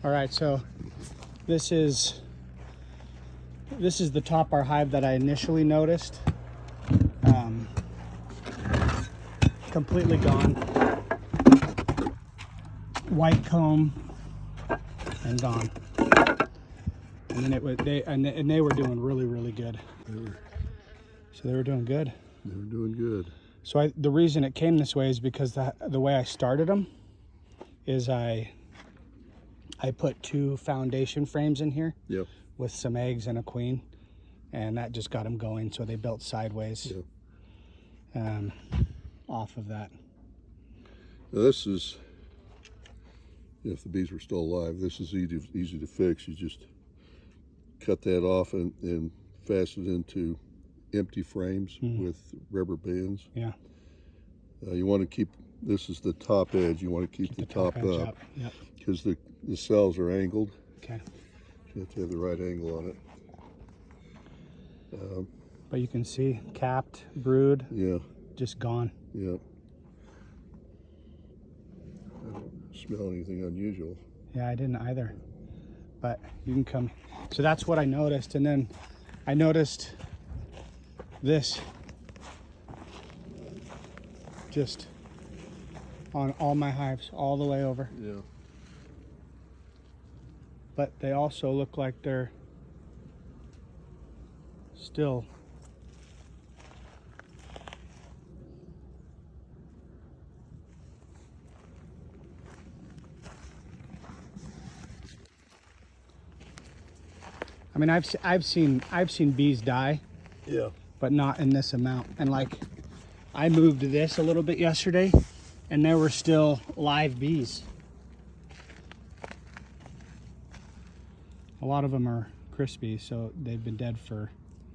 All right, so this is the top bar hive that I initially noticed. Completely gone. White comb and gone. And then they were doing really good. So they were doing good. They were doing good. So the reason it came this way is because the way I started them is I put 2 foundation frames in here. Yep. With some eggs and a queen, and that just got them going. So they built sideways. Yep. Off of that. Now this is, if the bees were still alive, this is easy to fix. You just cut that off and fasten it into empty frames with rubber bands. Yeah. You want to keep, this is the top edge, you want to keep the top up. Yep. Because the cells are angled. Okay. You have to have the right angle on it. But you can see capped, brood, Yeah. just gone. Yeah. I don't smell anything unusual. Yeah, I didn't either. But you can come. So that's what I noticed. And then I noticed this just on all my hives all the way over. Yeah. But they also look like they're still I mean, I've seen bees die, Yeah. but not in this amount. And like, I moved this a little bit yesterday, and there were still live bees. A lot of them are crispy, so they've been dead for.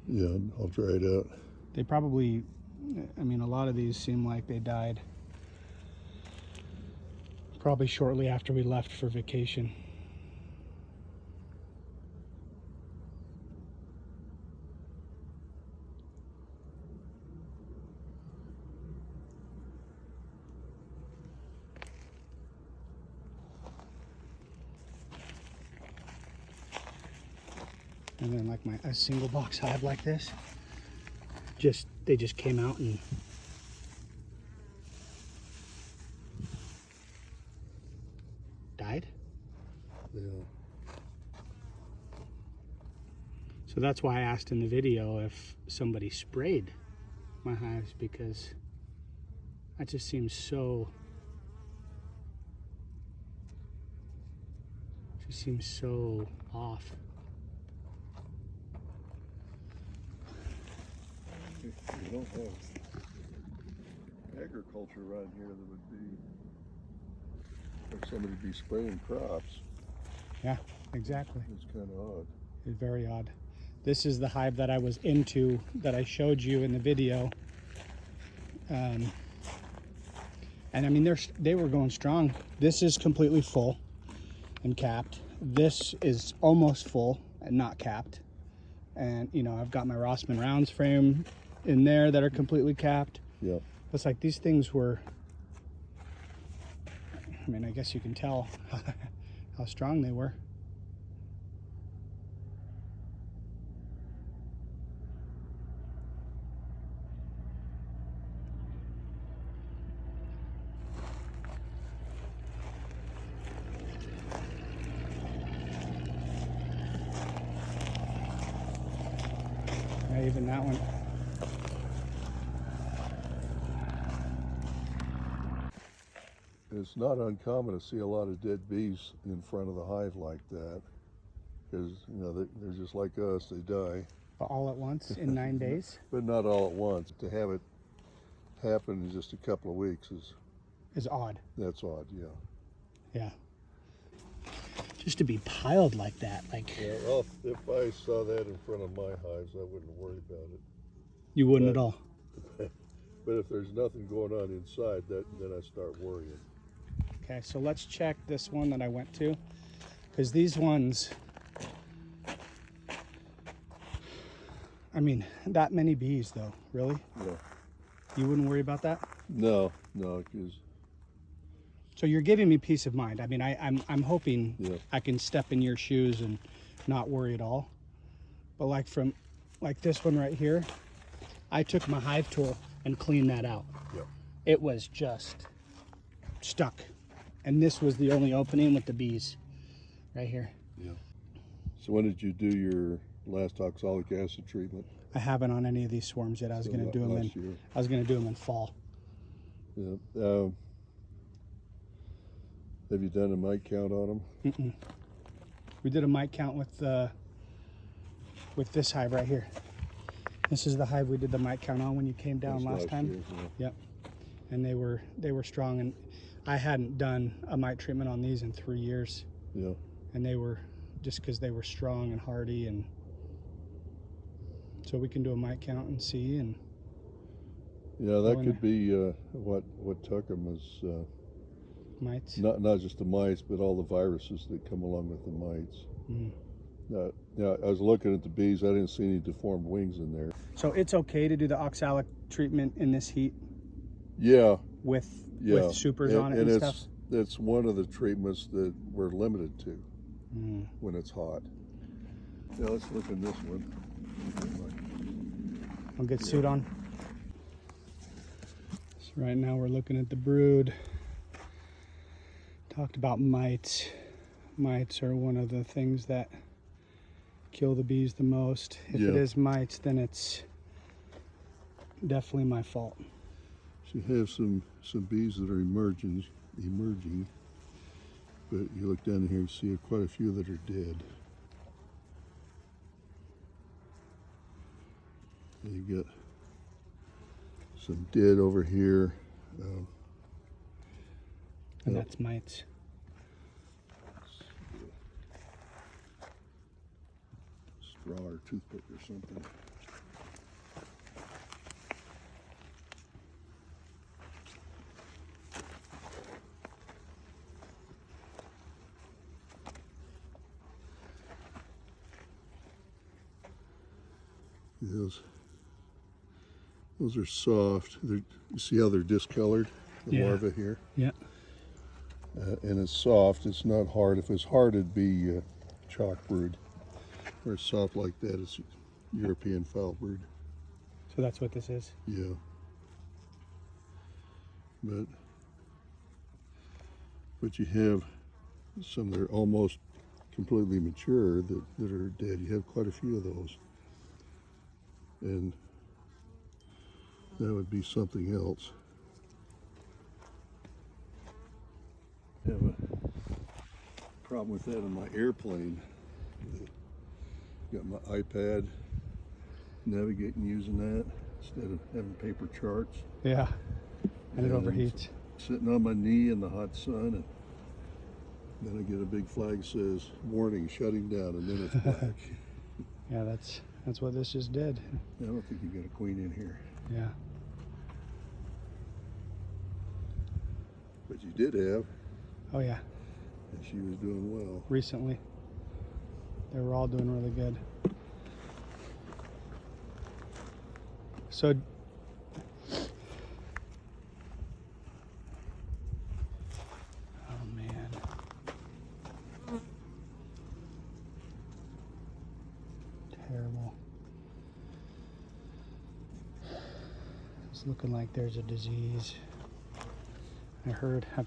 Yeah, I'll dry it out. They probably, I mean, a lot of these seem like they died probably shortly after we left for vacation. And then like a single box hive like this, they just came out and died. Yeah. So that's why I asked in the video if somebody sprayed my hives, because that just seems so, off. You don't have agriculture around here that would be, or somebody be spraying crops. Yeah, exactly. It's kind of odd. It's very odd. This is the hive that I was into, that I showed you in the video. And I mean, they were going strong. This is completely full and capped. This is almost full and not capped. And you know, I've got my Rossmann rounds frame in there that are completely capped. Yeah. It's like these things were, I mean, I guess you can tell how strong they were. Yeah, even that one. It's not uncommon to see a lot of dead bees in front of the hive like that, because you know they're just like us, they die. But all at once in 9 days? But not all at once. To have it happen in just a couple of weeks Is odd. that's odd. Yeah. Yeah. Just to be piled like that, like. Yeah, well, if I saw that in front of my hives, I wouldn't worry about it. You wouldn't at all. But if there's nothing going on inside, then I start worrying. Okay, so let's check this one that I went to, because these ones, I mean, that many bees though, really? Yeah. You wouldn't worry about that? No, because So you're giving me peace of mind. I mean, I'm hoping Yeah. I can step in your shoes and not worry at all. But like this one right here, I took my hive tool and cleaned that out. Yeah. It was just stuck. And this was the only opening with the bees right here. Yeah. So when did you do your last oxalic acid treatment? I haven't on any of these swarms yet. I was So going to do them last year. I was going to do them in fall. Yeah. Have you done a mite count on them? We did a mite count with this hive right here. This is the hive we did the mite count on when you came down That's last time. year, Yep. And they were strong, and I hadn't done a mite treatment on these in 3 years. Yeah. And they were just because they were strong and hardy, and so we can do a mite count and see. And Yeah, that Oh, could be what took them is mites. not just the mites, but all the viruses that come along with the mites. Yeah, I was looking at the bees. I didn't see any deformed wings in there. So it's okay to do the oxalic treatment in this heat Yeah, with yeah. supers on it and stuff. It's one of the treatments that we're limited to when it's hot. Yeah, let's look at this one. I'll get suit on. So right now we're looking at the brood. Talked about mites. Mites are one of the things that kill the bees the most. If it Yeah. is mites, then it's definitely my fault. So you have some bees that are emerging, but you look down here, you see quite a few that are dead. And you got some dead over here. And Yep. that's mites. Straw or toothpick or something. Those are soft. You see how they're discolored, the Yeah. larvae here? Yeah. And it's soft, it's not hard. If it's hard, it'd be chalk brood. Where it's soft like that, it's European foul brood. So that's what this is. Yeah. But you have some that are almost completely mature that are dead. You have quite a few of those. And that would be something else. I have a problem with that in my airplane. Got my iPad, navigating using that instead of having paper charts. Yeah. And it And overheats. Sitting on my knee in the hot sun, and then I get a big flag that says warning, shutting down, and then it's black. Yeah, that's what this just did. I don't think you got a queen in here, Yeah. but you did have, Oh yeah. and she was doing well. Recently. They were all doing really good. So oh man. Terrible. It's looking like there's a disease. I've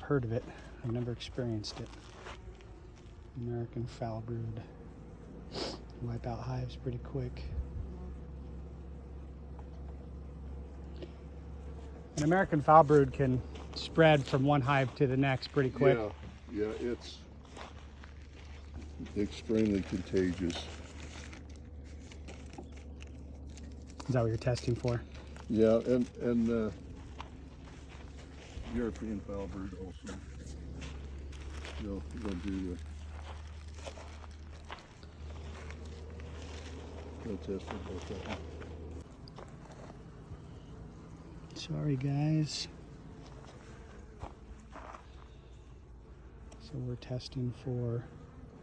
heard of it. I've never experienced it. American foul brood. Wipe out hives pretty quick. An American foul brood can spread from one hive to the next pretty quick. Yeah, it's extremely contagious. Is that what you're testing for? Yeah, and European foul brood also. They'll do they'll test for both of them. Sorry guys. So we're testing for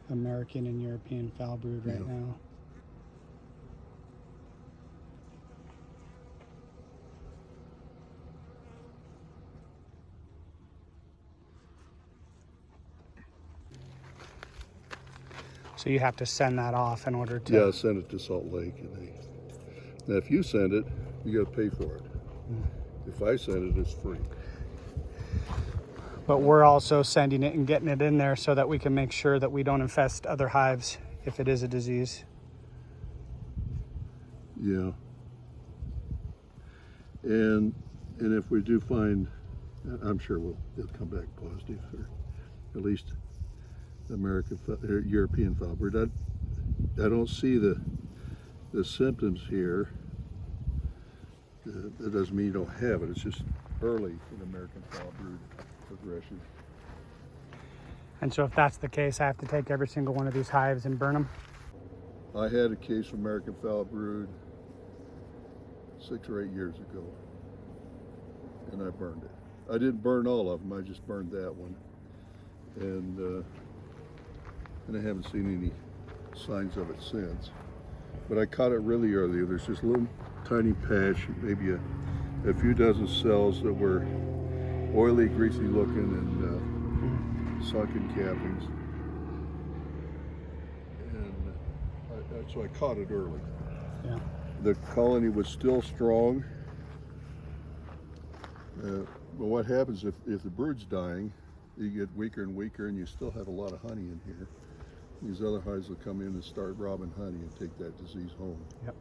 American and European foul brood right Yeah. now. So you have to send that off in order to... Yeah, send it to Salt Lake. Now, if you send it, you got to pay for it. If I send it, it's free. But we're also sending it and getting it in there so that we can make sure that we don't infest other hives if it is a disease. Yeah. And if we do find, I'm sure it'll come back positive, or at least American or European foul brood. I don't see the symptoms here. That doesn't mean you don't have it. It's just early in American foul brood progression. And so if that's the case, I have to take every single one of these hives and burn them? I had a case of American foul brood 6 or 8 years ago, and I burned it. I didn't burn all of them, I just burned that one. And I haven't seen any signs of it since. But I caught it really early. There's just a little tiny patch, maybe a few dozen cells that were oily, greasy looking, and sunken cappings. And so I caught it early. Yeah. The colony was still strong. But what happens if the brood's dying, you get weaker and weaker, and you still have a lot of honey in here. These other hives will come in and start robbing honey and take that disease home. Yep.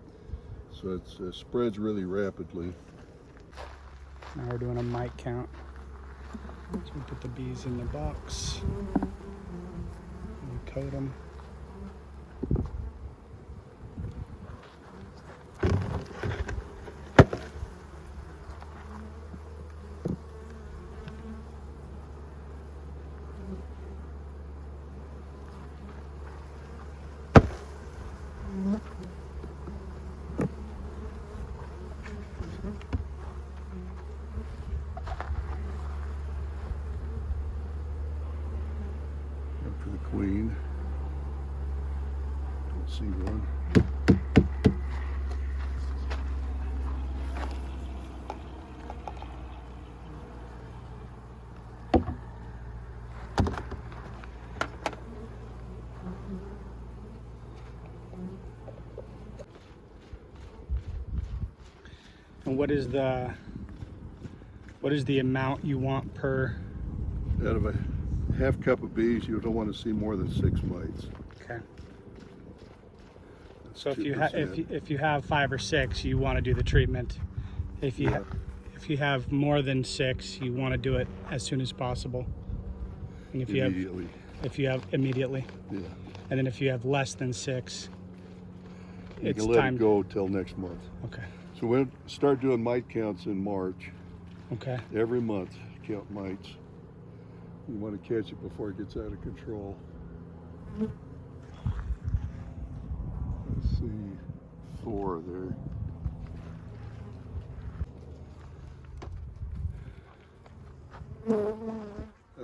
So it spreads really rapidly. Now we're doing a mite count. So we put the bees in the box. And we coat them. For the queen. Don't see one. And what is the amount you want per? Out of a half cup of bees, you don't want to see more than 6 mites. Okay. So if 2%. if you have 5 or 6, you want to do the treatment. If you if you have more than 6, you want to do it as soon as possible. And if Immediately. you have immediately. Yeah. And then if you have less than 6, You it's can let time. it go till next month. Okay. So we'll start doing mite counts in March. Okay. Every month, count mites. You want to catch it before it gets out of control. Let's see, 4 there.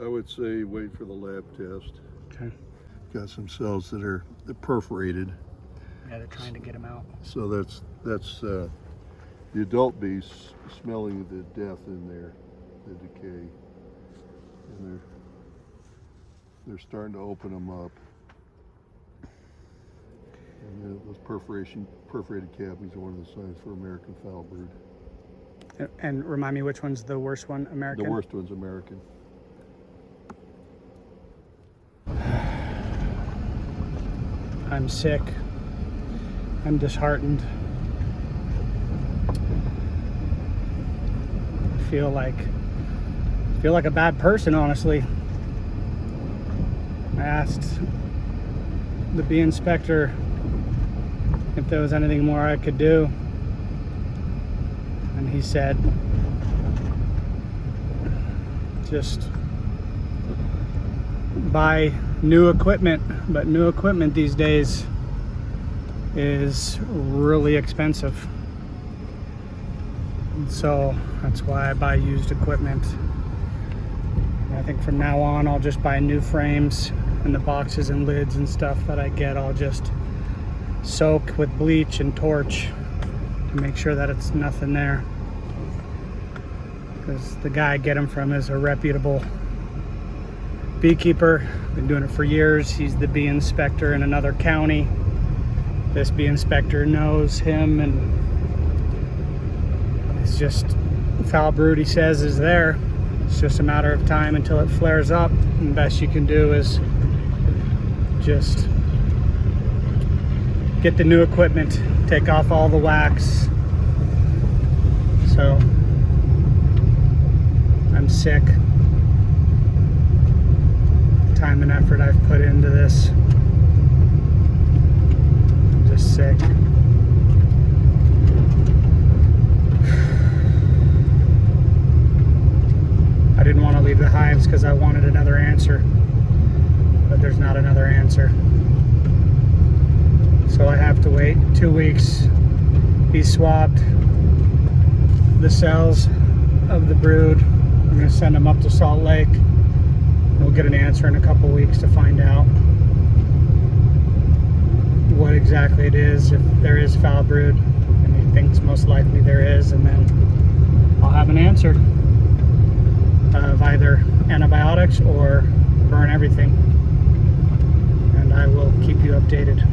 I would say wait for the lab test. Okay. Got some cells that are perforated. Yeah, they're trying to get them out. So that's the adult bees smelling the death in there, the decay, and they're starting to open them up. And those perforated cavities are one of the signs for American foul brood. And remind me which one's the worst one, American? The worst one's American. I'm sick. I'm disheartened. I feel like a bad person, honestly. I asked the bee inspector if there was anything more I could do, and he said just buy new equipment, but new equipment these days is really expensive. And so that's why I buy used equipment. And I think from now on I'll just buy new frames, and the boxes and lids and stuff that I get I'll just soak with bleach and torch to make sure that it's nothing there, because the guy I get them from is a reputable beekeeper, been doing it for years. He's the bee inspector in another county. This bee inspector knows him, and it's just foul brood, he says, is there. It's just a matter of time until it flares up, and the best you can do is just get the new equipment, take off all the wax. So I'm sick. The time and effort I've put into this, I'm just sick. I didn't want to leave the hives because I wanted another answer, but there's not another answer. So I have to wait 2 weeks, be swabbed, the cells of the brood. I'm going to send them up to Salt Lake. We'll get an answer in a couple weeks to find out what exactly it is, if there is foul brood, and he thinks most likely there is, and then I'll have an answer of either antibiotics or burn everything, and I will keep you updated.